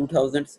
2000s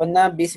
15-20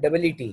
FLEET,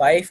5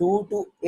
2 to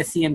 SEM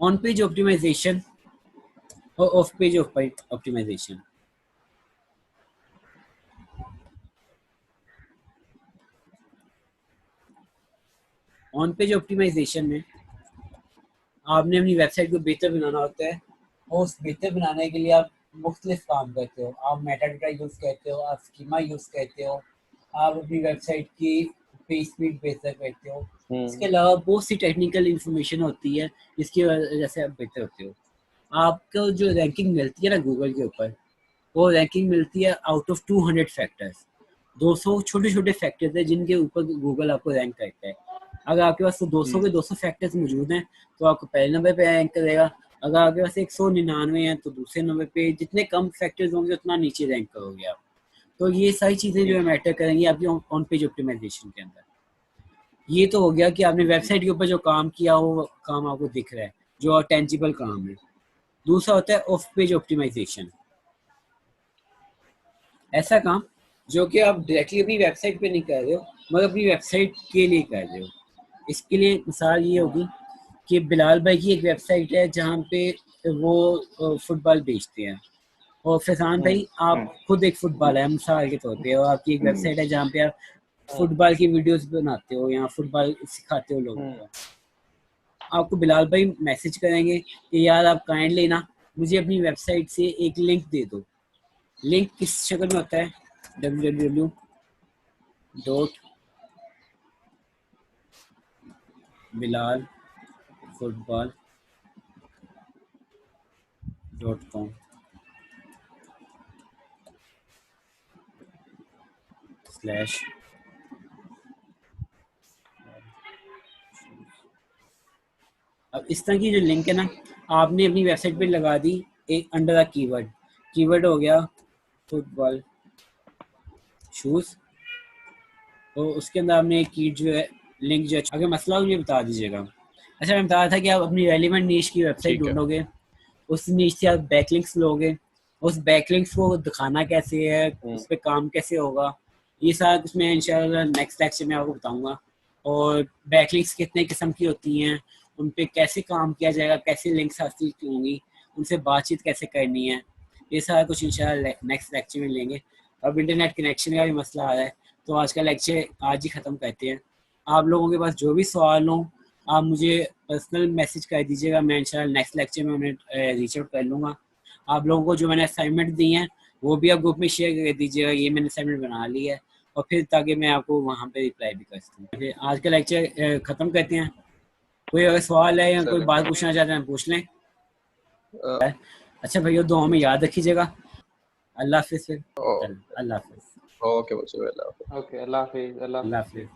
on page optimisation और off page optimisation. On page optimisation में आपने अपनी website को बेहतर बनाना होता है, और उस बेहतर बनाने के लिए आप मुख्तलिफ काम करते हो। आप मेटा डेटा यूज़ करते हो, आप स्कीमा यूज़ करते हो, आप अपनी वेबसाइट की पेज स्पीड बेहतर करते हो। इसके अलावा बहुत सी टेक्निकल इंफॉर्मेशन होती है जिसकी वजह से आप बेहतर होते हो। आपको जो रैंकिंग मिलती है ना गूगल के ऊपर, वो रैंकिंग मिलती है आउट ऑफ 200 फैक्टर्स। 200 छोटे छोटे फैक्टर्स हैं जिनके ऊपर गूगल आपको रैंक करता है। अगर आपके पास तो 200 के 200 फैक्टर्स मौजूद हैं तो आपको पहले नंबर पे रैंक करेगा। अगर आपके पास 199 हैं तो दूसरे नंबर पे, जितने कम फैक्टर्स होंगे उतना नीचे रैंक करोगे आप। तो ये सारी चीज़ें जो है मैटर करेंगी आपकी ऑन पेज ऑप्टिमाइजेशन के अंदर। ये तो हो गया कि आपने वेबसाइट के ऊपर जो काम किया वो काम आपको दिख रहा है, जो टेंजिबल काम है। दूसरा होता है ऑफ पेज ऑप्टिमाइजेशन, ऐसा काम जो कि आप डायरेक्टली अपनी वेबसाइट पे नहीं कर रहे हो मगर अपनी वेबसाइट के लिए कर रहे हो। इसके लिए मिसाल ये होगी कि बिलाल भाई की एक वेबसाइट है जहाँ पे वो फुटबॉल बेचते हैं, और फैजान भाई आप खुद एक फुटबॉल है मिसाल के तौर पे, और आपकी एक वेबसाइट है जहाँ पे आप फुटबॉल की वीडियोस बनाते हो या फुटबॉल सिखाते हो लोगों को। आपको बिलाल भाई मैसेज करेंगे कि यार आप काइंडली ना मुझे अपनी वेबसाइट से एक लिंक दे दो। लिंक किस शक्ल में होता है, www.bilalfootball.com / अब इस तरह की जो लिंक है ना आपने अपनी वेबसाइट पे लगा दी एक अंडर द कीवर्ड हो गया फुटबॉल शूज, तो उसके अंदर आपने एक की जो है लिंक जो है, अगर मसला मुझे बता दीजिएगा। अच्छा मैं बता रहा था कि आप अपनी रेलिवेंट नीश की वेबसाइट ढूंढोगे, उस नीश से आप बैकलिंक्स लोगे, उस बैकलिंक्स को दिखाना कैसे है, उस पर काम कैसे होगा, ये सारा कुछ मैं इंशाल्लाह नेक्स्ट लेक्चर में आपको बताऊंगा। और बैकलिंक्स कितने किस्म की होती हैं, उन पे कैसे काम किया जाएगा, कैसे लिंक्स हासिल होंगी, उनसे बातचीत कैसे करनी है, ये सारा कुछ इंशाल्लाह नेक्स्ट लेक्चर में लेंगे। अब इंटरनेट कनेक्शन का भी मसला आ रहा है तो आज का लेक्चर आज ही ख़त्म करते हैं। आप लोगों के पास जो भी सवाल हो आप मुझे पर्सनल मैसेज कर दीजिएगा, मैं इंशाल्लाह नेक्स्ट लेक्चर में उन्हें रीच आउट कर लूँगा। आप लोगों को जो मैंने असाइनमेंट दी हैं वो भी आप ग्रुप में शेयर कर दीजिएगा, ये मैंने असाइनमेंट बना ली है, और फिर ताकि मैं आपको वहाँ पे रिप्लाई भी कर सकूँ। आज का लेक्चर ख़त्म करते हैं। कोई अगर सवाल है या कोई बात पूछना चाहते हैं पूछ लें। अच्छा भैया दुआ में याद रखिएगा। अल्लाह हाफिज़। अल्लाह हाफिज़। ओके, अल्लाह हाफिज़। अल्लाह हाफिज़।